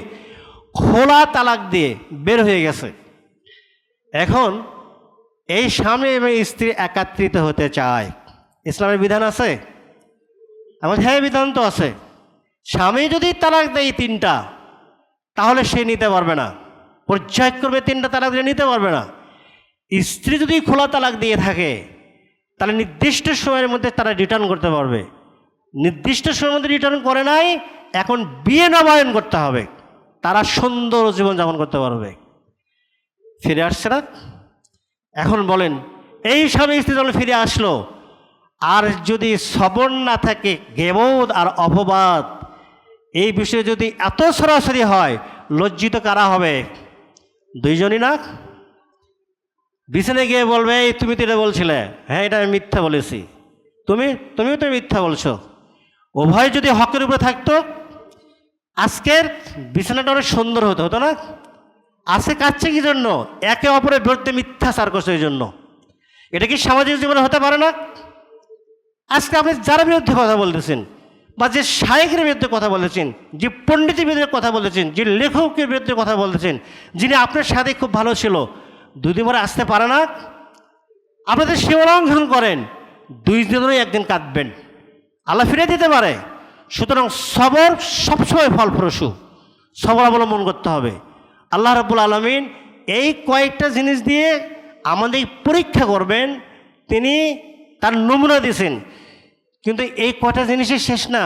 A: খোলা তালাক দিয়ে বের হয়ে গেছে। এখন এই স্বামী এবং স্ত্রী একাত্রিত হতে চায়, ইসলামের বিধান আছে? আমার হ্যাঁ, বিধান তো আছে। স্বামী যদি তালাক দেয় ৩টা, তাহলে সে নিতে পারবে না, পর্যায়ক্রমে ৩টা তালাক দিয়ে নিতে পারবে না। স্ত্রী যদি খোলা তালাক দিয়ে থাকে তাহলে নির্দিষ্ট সময়ের মধ্যে তারা রিটার্ন করতে পারবে। নির্দিষ্ট সময়ের মধ্যে রিটার্ন করে নাই, এখন বিয়ে নবায়ন করতে হবে, তারা সুন্দর জীবনযাপন করতে পারবে। ফিরে আসছে না? এখন বলেন, এই স্বামী স্ত্রী যখন ফিরে আসলো, আর যদি সবর না থাকে, গেবোধ আর অপবাদ, এই বিষয়ে যদি এত সরাসরি হয়, লজ্জিত কারা হবে? দুইজনই না? বিছানে গিয়ে বলবে, এই তুমি তো এটা বলছিলে, হ্যাঁ এটা আমি মিথ্যা বলেছি, তুমিও তো মিথ্যা বলছো। উভয় যদি হকের উপরে থাকতো, আজকের বিছানাটা অনেক সুন্দর হতো, হতো না? আজকে কাচ্ছে কি জন্য? একে অপরের বিরুদ্ধে মিথ্যাচার করছে এই জন্য। এটা কি সামাজিক জীবনে হতে পারে না? আজকে আপনি যার বিরুদ্ধে কথা বলতেছেন, বা যে শায়েখের বিরুদ্ধে কথা বলেছেন, যে পণ্ডিতের বিরুদ্ধে কথা বলেছেন, যে লেখকের বিরুদ্ধে কথা বলেছেন, যিনি আপনার সাথে খুব ভালো ছিল, 2 দিন পরে আসতে পারে না? আপনাদের সীমা লঙ্ঘন করেন, 2 দিনেরই একদিন কাঁদবেন, আল্লাহ ফিরে দিতে পারে। সুতরাং সবর সবসময় ফলপ্রসূ, সবর অবলম্বন করতে হবে। আল্লাহ রাব্বুল আলামিন এই কয়েকটা জিনিস দিয়ে আমাদের পরীক্ষা করবেন, তিনি তার নমুনা দিয়েছেন। কিন্তু এই কয়টা জিনিসই শেষ না,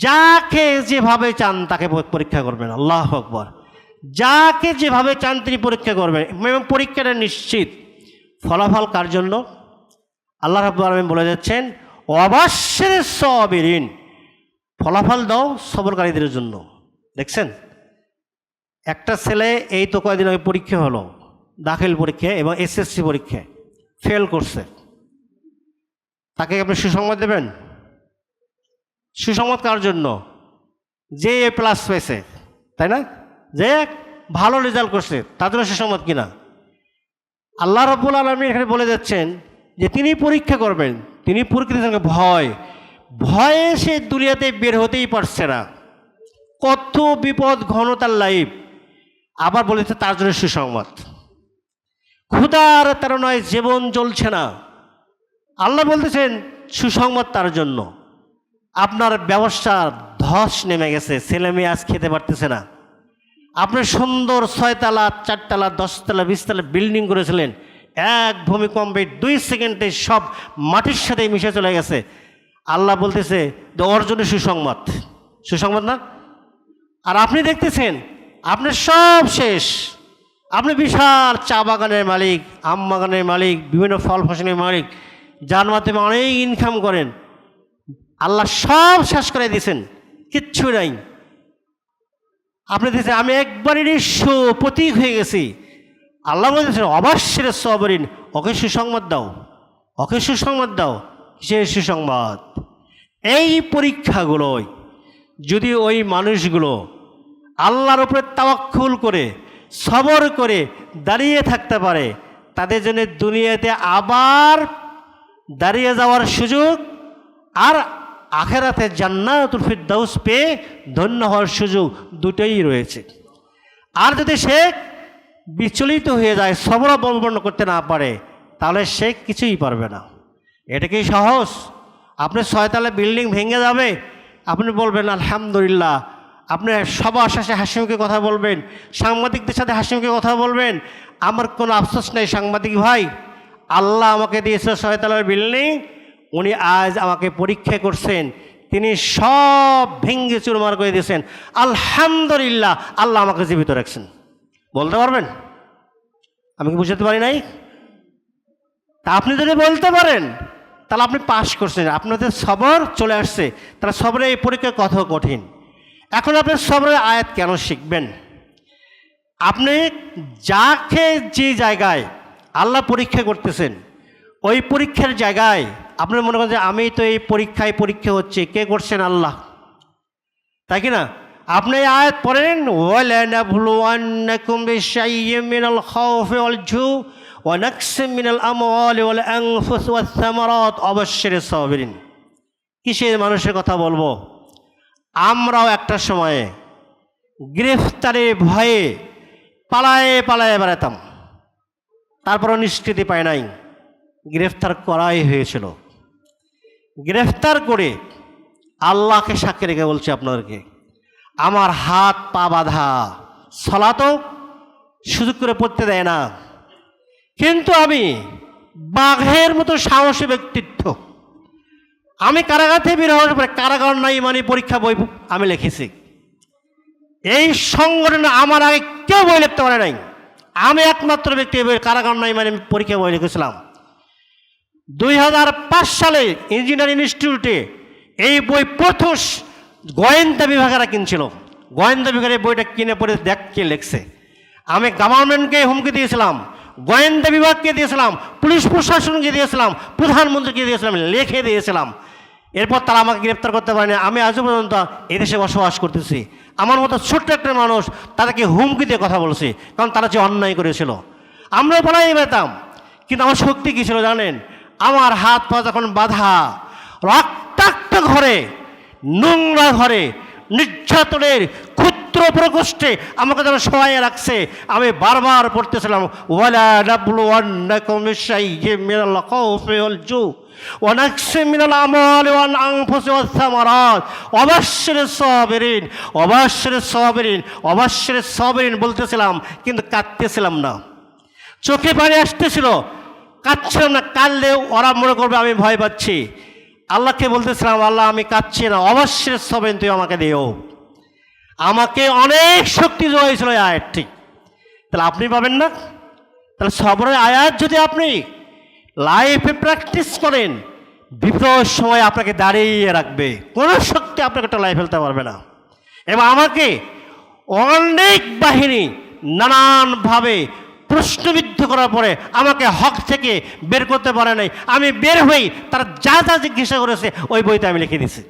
A: যাকে যেভাবে চান তাকে পরীক্ষা করবেন। আল্লাহু আকবার। যাকে যেভাবে চান তিনি পরীক্ষা করবেন, এবং পরীক্ষাটা নিশ্চিত। ফলাফল কার জন্য? আল্লাহ রাব্বুল আলামিন বলে যাচ্ছেন, অবশ্যই সাবিরিন, ফলাফল দাও সবরকারীদের জন্য। দেখছেন, একটা ছেলে এই তো কয়েকদিন আগে পরীক্ষা হলো, দাখিল পরীক্ষা এবং এসএসসি পরীক্ষায় ফেল করছে, তাকে আপনি সুসংবাদ দেবেন? সুসংবাদ কার জন্য? যে A+ পেয়েছে, তাই না? যে ভালো রেজাল্ট করছে, তার জন্য সুসংবাদ কিনা? আল্লাহ রাব্বুল আলামিন এখানে বলে যাচ্ছেন যে তিনি পরীক্ষা করবেন, তিনি পরীক্ষার সঙ্গে ভয়ে সে দুনিয়াতে বের হতেই পারছে না, কত বিপদ ঘন তার লাইফ। আবার বলেছে তার জন্য সুসংবাদ। ক্ষুধার তাড়নায় জীবন চলছে না, আল্লাহ বলতেছেন সুসংবাদ তার জন্য। আপনার ব্যবসা ধস নেমে গেছে, ছেলে মেয়ে আজ খেতে পারতেছে না, আপনি সুন্দর 6 তলা 4 তলা 10 তলা 20 তলা বিল্ডিং করেছিলেন, এক ভূমিকম্পে 2 সেকেন্ডে সব মাটির সাথে মিশে চলে গেছে। আল্লাহ বলতেছে যে ওর জন্য সুসংবাদ, সুসংবাদ না? আর আপনি দেখতেছেন আপনার সব শেষ, আপনি বিশাল চা বাগানের মালিক, আম বাগানের মালিক, বিভিন্ন ফল ফসলের মালিক, যার মাধ্যমে অনেক ইনকাম করেন, আল্লাহ সব শেষ করে দিয়েছেন, কিচ্ছু নাই। আপনি দেখছেন আমি একবারই নিঃস্ব প্রতীক হয়ে গেছি। আল্লাহ বলতেছেন অবশ্যের সবরিন, ওকে সুসংবাদ দাও, ওকে সুসংবাদ দাও। কিসের সুসংবাদ? এই পরীক্ষাগুলোই যদি ওই মানুষগুলো আল্লাহর উপরে তাওয়াক্কুল করে সবর করে দাঁড়িয়ে থাকতে পারে, তাদের জন্য দুনিয়াতে আবার দাঁড়িয়ে যাওয়ার সুযোগ আর আখেরাতে জান্নাতুল ফিরদাউস পেয়ে ধন্য হওয়ার সুযোগ দুটোই রয়েছে। আর যদি সে বিচলিত হয়ে যায়, সবর অবলম্বন করতে না পারে, তাহলে সে কিছুই পারবে না। এটা কি সহজ? আপনি 6 তলা বিল্ডিং ভেঙে যাবে, আপনি বলবেন আলহামদুলিল্লাহ, আপনি সবার শেষে হাসিমুখে কথা বলবেন, সাংবাদিকদের সাথে হাসিমুখে কথা বলবেন, আমার কোনো আফসোস নেই সাংবাদিক ভাই, আল্লাহ আমাকে দিয়েছে 6 তলার বিল্ডিং, উনি আজ আমাকে পরীক্ষা করছেন, তিনি সব ভেঙে চুরমার করে দিয়েছেন, আলহামদুলিল্লাহ, আল্লাহ আমাকে জীবিত রাখছেন। বলতে পারবেন? আমি কি বুঝতে পারি নাই? তা আপনি যদি বলতে পারেন তাহলে আপনি পাস করছেন, আপনাদের সবর চলে আসছে, তাহলে সবরের এই পরীক্ষা কত কঠিন। এখন আপনি সবরের আয়াত কেন শিখবেন? আপনি যাকে যে জায়গায় আল্লাহ পরীক্ষা করতেছেন, ওই পরীক্ষার জায়গায় আপনি মনে করেন যে আমি তো এই পরীক্ষা হচ্ছে, কে করছেন? আল্লাহ, তাই কি না? আপনি এই আয়াত পড়েন, ওয়ালানাবলুওয়ান্নাকুম বিশাইয়্যিম মিনাল খাউফি ওয়াল জু ওয়া নাকসিম মিনাল আমওয়ালি ওয়াল আনফুসি ওয়াস সামারাত ওয়াবাশশিরিস সাবিরিন। কিসের মানুষের কথা বলবো? আমরাও একটা সময়ে গ্রেফতারের ভয়ে পালায়ে পালায়ে বেড়াতাম, তারপরও নিষ্কৃতি পায় নাই, গ্রেফতার করাই হয়েছিল। গ্রেফতার করে আল্লাহকে সাক্ষী রেখে বলছি আপনাদেরকে, আমার হাত পা বাঁধা, সালাতও সুযোগ করে পড়তে দেয় না, কিন্তু আমি বাঘের মতো সাহসী ব্যক্তিত্ব, আমি কারাগার থেকে বের হওয়ার পরে কারাগার নাই মানে পরীক্ষা বই আমি লিখেছি। এই সংগঠনে আমার আগে কেউ বই লিখতে পারে নাই, আমি একমাত্র ব্যক্তি কারাগার নাই মানে পরীক্ষা বই লিখেছিলাম। 2005 সালে ইঞ্জিনিয়ারিং ইনস্টিটিউটে এই বই প্রথম গোয়েন্দা বিভাগেরা কিনছিল, গোয়েন্দা বিভাগের বইটা কিনে পড়ে দেখ কে লিখছে। আমি গভর্নমেন্টকে হুমকি দিয়েছিলাম, গোয়েন্দা বিভাগকে দিয়েছিলাম, পুলিশ প্রশাসনকে দিয়েছিলাম, প্রধানমন্ত্রীকে দিয়েছিলাম, লিখে দিয়েছিলাম। এরপর তারা আমাকে গ্রেপ্তার করতে পারেনি। আমি আজও পর্যন্ত এদেশে বসবাস করতেছি। আমার মতো ছোট্ট একটা মানুষ তাদেরকে হুমকি দিয়ে কথা বলছি, কারণ তারা যে অন্যায় করেছিল। আমরাও পালাই পেতাম, কিন্তু আমার শক্তি কী ছিল জানেন? আমার হাত পা যখন বাঁধা, রক্তাক্ত ঘরে, নোংরা ঘরে, নির্যাতনের ক্ষুদ্র প্রকোষ্ঠে আমাকে যেন সহায় রাখছে, আমি বারবার পড়তেছিলাম, ওয়ালানাবলুওয়ান্নাকুম বিশাইয়্যিম মিনাল খাউফি ওয়াল জু ওয়া নাকসিম মিনাল আমওয়ালি ওয়াল আনফুসি ওয়াস সামারাত ওয়াবাশশিরিস সাবিরিন, ওয়াবাশশিরিস সাবিরিন, ওয়াবাশশিরিস সাবিরিন বলতেছিলাম, কিন্তু কাঁদতেছিলাম না, চোখে পানি আসতেছিল, কাঁদছিলাম না। কাঁদলে ওরা মনে করবে আমি ভয় পাচ্ছি। আল্লাহকে বলতেছিলাম, আল্লাহ আমি কাঁদছি না, অবশ্যই সবেন তুই আমাকে দিও। আমাকে অনেক শক্তি জোগাইছিল এই আয়াত, ঠিক। তাহলে আপনি পাবেন না? তাহলে সবরের আয়াত যদি আপনি লাইফে প্র্যাকটিস করেন, বিপদ সময় আপনাকে দাঁড়িয়ে রাখবে, কোনো শক্তি আপনাকে একটা লাইফ ফেলতে পারবে না। এবং আমাকে অনেক বাহিনী নানানভাবে প্রশ্নবিদ্ধ করার পরে আমাকে হক থেকে বের করতে পারে নাই। আমি বের হই, তারা যা যা জিজ্ঞাসা করেছে ওই বইতে আমি লিখে দিয়েছি,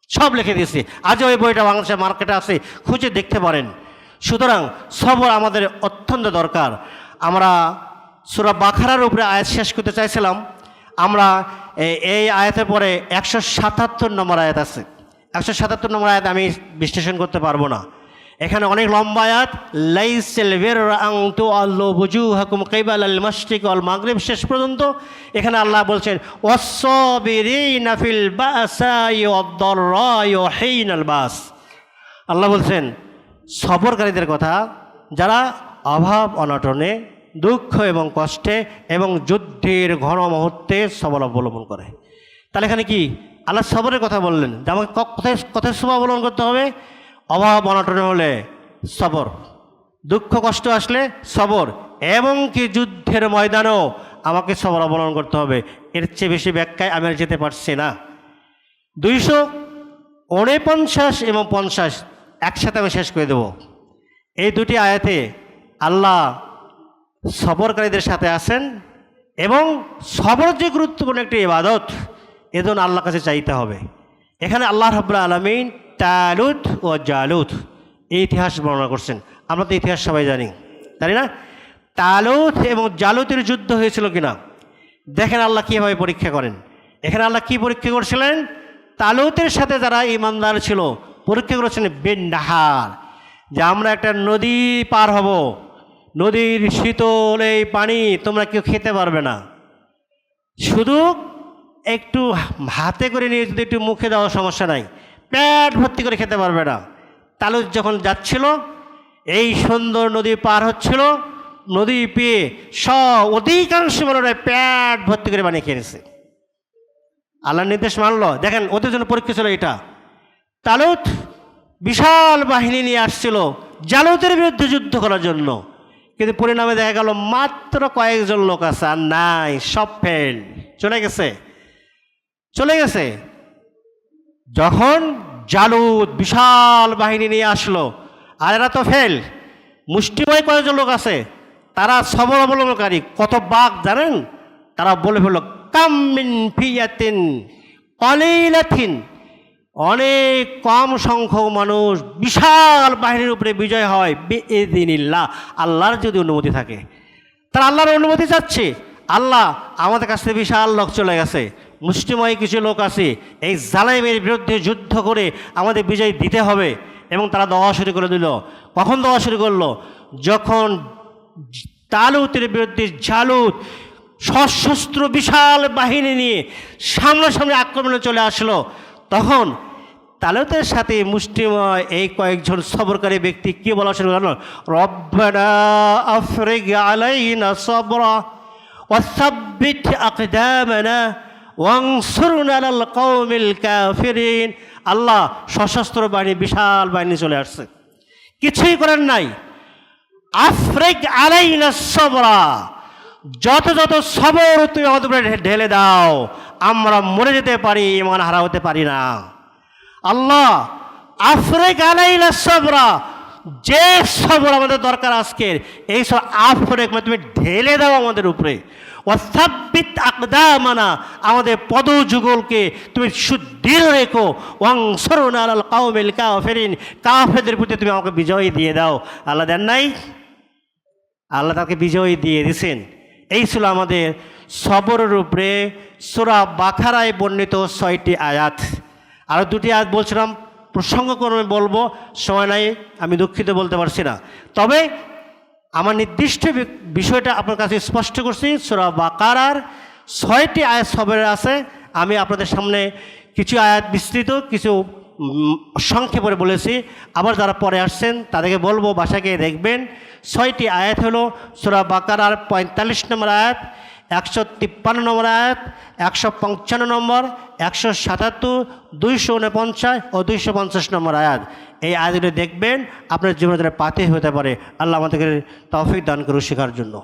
A: সব লিখে দিয়েছি। আজ ওই বইটা বাংলাদেশের মার্কেটে আছে, খুঁজে দেখতে পারেন। সুতরাং সবর আমাদের অত্যন্ত দরকার। আমরা সূরা বাকারার উপরে আয়াত শেষ করতে চাইছিলাম। আমরা এই আয়াতের পরে 177 নম্বর আয়াত আছে। 177 নম্বর আয়াত আমি বিশ্লেষণ করতে পারবো না, এখানে অনেক লম্বা আয়াত। লাইসাল বিররা আন তুআল্লু বুজুহাকুম কিবালাল মাশরিক ওয়াল মাগরিব শেষ পর্যন্ত। এখানে আল্লাহ বলছেন ওয়াস-সাবিরিনা ফিল বাসাই ওয়াদ-দাররাই ওয়া হিনাল বাস। আল্লাহ বলছেন সবরকারীদের কথা, যারা অভাব অনটনে, দুঃখ এবং কষ্টে এবং যুদ্ধের ঘন মুহূর্তে সবর অবলম্বন করে। তাহলে এখানে কি আল্লাহ সবরের কথা বললেন যে আমাকে কোথায় কোথায় সবর অবলম্বন করতে হবে? অভাব অনটন হলে সবর, দুঃখ কষ্ট আসলে সবর, এবং কি যুদ্ধের ময়দানেও আমাকে সবর অবলম্বন করতে হবে। এর চেয়ে বেশি ব্যাখ্যায় আমি আর যেতে পারছি না। 249 এবং 50 একসাথে আমি শেষ করে দেব। এই দুটি আয়াতে আল্লাহ সবরকারীদের সাথে আছেন, এবং সবর যে গুরুত্বপূর্ণ একটি ইবাদত, এজন্য আল্লাহর কাছে চাইতে হবে। এখানে আল্লাহ রাব্বুল আলামিন তালুত ও জালুত এই ইতিহাস বর্ণনা করছেন। আমরা তো ইতিহাস সবাই জানি, জানি না? তালুত এবং জালুতের যুদ্ধ হয়েছিল কিনা দেখেন আল্লাহ কীভাবে পরীক্ষা করেন। এখানে আল্লাহ কী পরীক্ষা করছিলেন? তালুতের সাথে যারা ইমানদার ছিল পরীক্ষা করেছেন বিন নাহার, যে আমরা একটা নদী পার হব, নদীর শীতল এই পানি তোমরা কেউ খেতে পারবে না, শুধু একটু হাতে করে নিয়ে যদি একটু মুখে দেওয়া সমস্যা নাই, পেট ভর্তি করে খেতে পারবে না। তালুত যখন যাচ্ছিল, এই সুন্দর নদী পার হচ্ছিল, নদী পেয়ে অধিকাংশ মানুষরা পেট ভর্তি করে পানি খেয়েছে। আল্লাহর নির্দেশ মানলো। দেখেন ওদের জন্য পরীক্ষা ছিল এটা। তালুত বিশাল বাহিনী নিয়ে আসছিল জালুতের বিরুদ্ধে যুদ্ধ করার জন্য, কিন্তু পরিণামে দেখা গেল মাত্র কয়েকজন লোক আছে, আর নাই, সব ফেল, চলে গেছে। যখন জালুত বিশাল বাহিনী নিয়ে আসলো, আর এরা তো ফেল, মুষ্টিময় কয়েকজন লোক আছে, তারা সবর অবলম্বনকারী। কত বাঘ জানেন? তারা বলে ফেলল কাম মিন ফিয়াতিন কলিলাতিন, অনেক কম সংখ্যক মানুষ বিশাল বাহিনীর উপরে বিজয় হয় বিইযনিল্লাহ, আল্লাহর যদি অনুমতি থাকে। তারা আল্লাহর অনুমতি চাচ্ছে, আল্লাহ আমাদের কাছ থেকে বিশাল লোক চলে গেছে, মুষ্টিময় কিছু লোক আছে, এই জালেমের বিরুদ্ধে যুদ্ধ করে আমাদের বিজয় দিতে হবে। এবং তারা দেওয়া শুরু করে দিল। কখন দেওয়া শুরু করলো? যখন তালুতের বিরুদ্ধে জালুত সশস্ত্র বিশাল বাহিনী নিয়ে সামনাসামনি আক্রমণে চলে আসলো, তখন তালুতের সাথে মুষ্টিময় এই কয়েকজন সবরকারী ব্যক্তি কি বলা শুরু করলো? রব্বানা আফরিগ আলাইনা সাবরা ওয়াসাব্বিত আকদামানা ওয়ানসুরনা আলাল কওমিল কাফিরিন। আল্লাহ সশস্ত্র বাহিনী, বিশাল বাহিনী চলে আসছে, কিছুই করার নাই। আফরিগ আলাইনা সাবরা, যত যত সবর তুমি আমাদের উপরে ঢেলে দাও, আমরা মরে যেতে পারি, ইমান হারা হতে পারি না। আল্লাহ আফরিগ আলাইনা সাবরা, যে সবর আমাদের দরকার আজকের, এই সব আফরিগ মানে তুমি ঢেলে দাও আমাদের উপরে। ওয়াসাব্বিত আকদামানা, আমাদের পদযুগলকে তুমি সুদৃঢ় রেখো। ওয়ানসুরনা আলাল কওমিল কাফিরিন, কাফেরদের প্রতি তুমি আমাকে বিজয় দিয়ে দাও। আল্লাহ দেন নাই? আল্লাহ তাকে বিজয় দিয়ে দিয়েছেন। এই ছিল আমাদের সবরের উপরে সূরা বাকারায় বর্ণিত 6টি আয়াত। আরও 2টি আয়াত বলছিলাম, প্রসঙ্গক্রমে বলবো, সময় নাই, আমি দুঃখিত বলতে পারছি না। তবে আমার নির্দিষ্ট বিষয়টা আপনার কাছে স্পষ্ট করছি। সূরা বাকারার 6টি আয়াত সবরের আছে। আমি আপনাদের সামনে কিছু আয়াত বিস্তৃত, কিছু সংক্ষেপে বলেছি। আবার যারা পরে আসছেন তাদেরকে বলবো বাসায় গিয়ে দেখবেন। 6টি আয়াত হলো সূরা বাকারার 45 নম্বর আয়াত, 153 নম্বর আয়াত, 155 নম্বর, 177, 249 ও 250 নম্বর আয়াত। এই আয়াতগুলো দেখবেন, আপনার জীবনে তারা পাতে হতে পারে। আল্লাহ আমাদেরকে তৌফিক দান করুন শেখার জন্য।